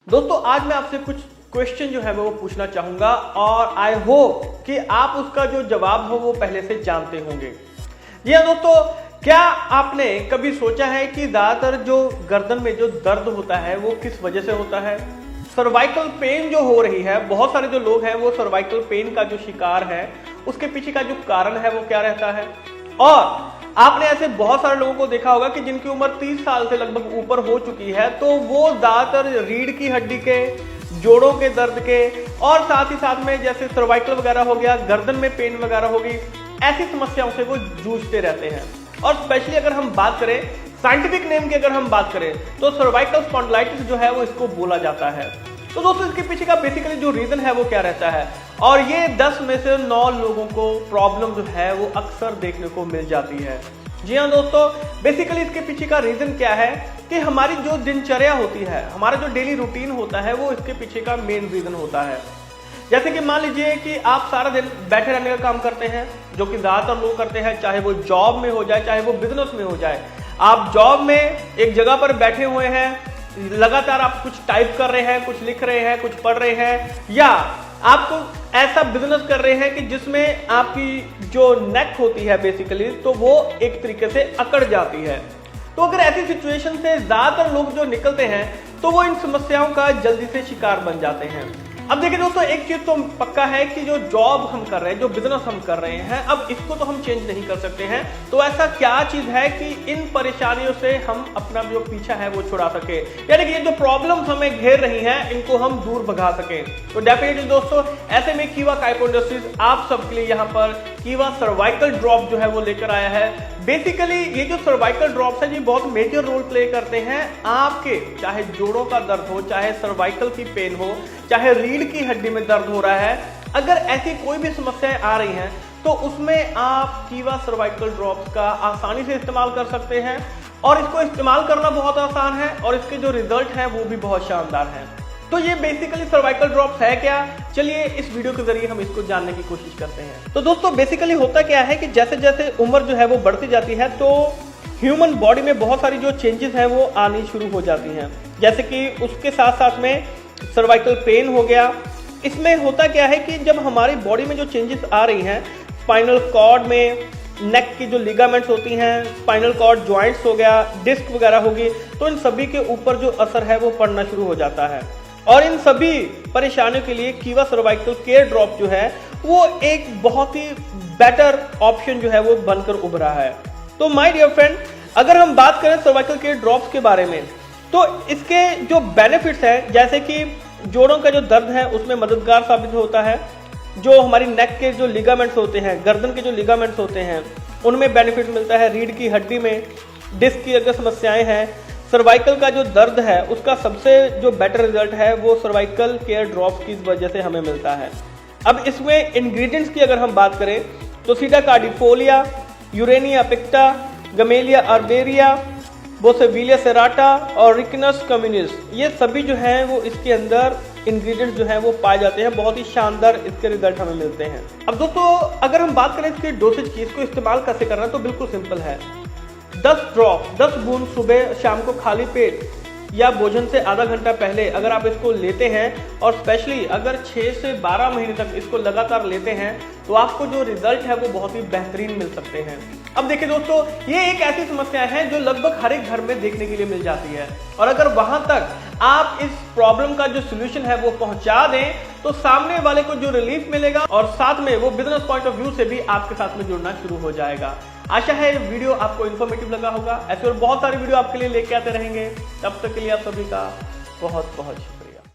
दोस्तों आज मैं आपसे कुछ क्वेश्चन जो है वो पूछना चाहूंगा और आई होप कि आप उसका जो जवाब हो वो पहले से जानते होंगे। जी हाँ दोस्तों, क्या आपने कभी सोचा है कि ज्यादातर जो गर्दन में जो दर्द होता है वो किस वजह से होता है? सर्वाइकल पेन जो हो रही है, बहुत सारे जो लोग हैं वो सर्वाइकल पेन का जो शिकार है, उसके पीछे का जो कारण है वो क्या रहता है? और आपने ऐसे बहुत सारे लोगों को देखा होगा कि जिनकी उम्र 30 साल से लगभग ऊपर हो चुकी है, तो वो ज्यादातर रीढ़ की हड्डी के, जोड़ों के दर्द के और साथ ही साथ में जैसे सर्वाइकल वगैरह हो गया, गर्दन में पेन वगैरह हो गई, ऐसी समस्याओं से वो जूझते रहते हैं। और स्पेशली अगर हम बात करें साइंटिफिक नेम की, अगर हम बात करें तो सर्वाइकल स्पॉन्डिलाइटिस जो है वो इसको बोला जाता है। तो दोस्तों इसके पीछे का बेसिकली जो रीजन है वो क्या रहता है, और ये 10 में से 9 लोगों को प्रॉब्लम जो है वो अक्सर देखने को मिल जाती है। जी हाँ दोस्तों, बेसिकली इसके पीछे का रीजन क्या है कि हमारी जो दिनचर्या होती है, हमारा जो डेली रूटीन होता है, वो इसके पीछे का मेन रीजन होता है। जैसे कि मान लीजिए कि आप सारा दिन बैठे रहने का काम करते हैं, जो कि ज्यादातर लोग करते हैं, चाहे वो जॉब में हो जाए चाहे वो बिजनेस में हो जाए। आप जॉब में एक जगह पर बैठे हुए हैं, लगातार आप कुछ टाइप कर रहे हैं, कुछ लिख रहे हैं, कुछ पढ़ रहे हैं, या आप ऐसा बिजनेस कर रहे हैं कि जिसमें आपकी जो नेक होती है बेसिकली, तो वो एक तरीके से अकड़ जाती है। तो अगर ऐसी सिचुएशन से ज्यादातर लोग जो निकलते हैं तो वो इन समस्याओं का जल्दी से शिकार बन जाते हैं। अब देखिए दोस्तों, एक चीज तो पक्का है कि जो जॉब हम कर रहे हैं, जो बिजनेस हम कर रहे हैं, अब इसको तो हम चेंज नहीं कर सकते हैं। तो ऐसा क्या चीज है कि इन परेशानियों से हम अपना जो पीछा है वो छुड़ा सके, यानी कि ये जो प्रॉब्लम्स हमें घेर रही हैं इनको हम दूर भगा सकें। तो डेफिनेटली दोस्तों, ऐसे में कीवा काइको इंडस्ट्रीज आप सबके लिए यहाँ पर कीवा सर्वाइकल ड्रॉप जो है वो लेकर आया है। बेसिकली ये जो सर्वाइकल ड्रॉप्स है ये बहुत मेजर रोल प्ले करते हैं आपके, चाहे जोड़ों का दर्द हो, चाहे सर्वाइकल की पेन हो, चाहे रीढ़ की हड्डी में दर्द हो रहा है। अगर ऐसी कोई भी समस्याएं आ रही हैं तो उसमें आप कीवा सर्वाइकल ड्रॉप्स का आसानी से इस्तेमाल कर सकते हैं, और इसको इस्तेमाल करना बहुत आसान है और इसके जो रिजल्ट है वो भी बहुत शानदार है। तो ये बेसिकली सर्वाइकल ड्रॉप्स है क्या, चलिए इस वीडियो के जरिए हम इसको जानने की कोशिश करते हैं। तो दोस्तों बेसिकली होता क्या है कि जैसे जैसे उम्र जो है वो बढ़ती जाती है तो ह्यूमन बॉडी में बहुत सारी जो चेंजेस हैं वो आनी शुरू हो जाती हैं। जैसे कि उसके साथ साथ में सर्वाइकल पेन हो गया। इसमें होता क्या है कि जब हमारी बॉडी में जो चेंजेस आ रही हैं, स्पाइनल कॉर्ड में, नेक की जो लिगामेंट्स होती हैं, स्पाइनल कॉर्ड जॉइंट्स हो गया, डिस्क वगैरह होगी, तो इन सभी के ऊपर जो असर है वो पड़ना शुरू हो जाता है। और इन सभी परेशानियों के लिए कीवा सर्वाइकल केयर ड्रॉप जो है वो एक बहुत ही बेटर ऑप्शन जो है वो बनकर उभरा है। तो माय डियर फ्रेंड, अगर हम बात करें सर्वाइकल केयर ड्रॉप्स के बारे में, तो इसके जो बेनिफिट्स हैं, जैसे कि जोड़ों का जो दर्द है उसमें मददगार साबित होता है, जो हमारी नेक के जो लिगामेंट्स होते हैं, गर्दन के जो लिगामेंट्स होते हैं, उनमें बेनिफिट मिलता है। रीढ़ की हड्डी में डिस्क की अगर समस्याएं हैं, सर्वाइकल का जो दर्द है उसका सबसे जो बेटर रिजल्ट है वो सर्वाइकल केयर ड्रॉप्स की वजह से हमें मिलता है। अब इसमें इंग्रेडिएंट्स की अगर हम बात करें तो सीडाकार्डिफोलिया, यूरेनिया पिक्टा, गमेलिया अर्बेरिया, बोसेविलिया सेराटा और रिकनस कम्युनिस, ये सभी जो हैं वो इसके अंदर इंग्रेडिएंट्स जो हैं वो पाए जाते हैं। बहुत ही शानदार इसके रिजल्ट हमें मिलते हैं। अब दोस्तों अगर हम बात करें इसके डोसेज की, इसको इस्तेमाल कैसे करना, तो बिल्कुल सिंपल है। 10 बूंद सुबह शाम को खाली पेट या भोजन से आधा घंटा पहले अगर आप इसको लेते हैं, और स्पेशली अगर 6 से 12 महीने तक इसको लगातार लेते हैं, तो आपको जो रिजल्ट है वो बहुत ही बेहतरीन मिल सकते हैं। अब देखिए दोस्तों, ये एक ऐसी समस्या है जो लगभग हर एक घर में देखने के लिए मिल जाती है, और अगर वहां तक आप इस प्रॉब्लम का जो सोल्यूशन है वो पहुंचा दें तो सामने वाले को जो रिलीफ मिलेगा और साथ में वो बिजनेस पॉइंट ऑफ व्यू से भी आपके साथ में जुड़ना शुरू हो जाएगा। आशा है ये वीडियो आपको इन्फॉर्मेटिव लगा होगा। ऐसे और बहुत सारी वीडियो आपके लिए लेके आते रहेंगे। तब तक के लिए आप सभी का बहुत बहुत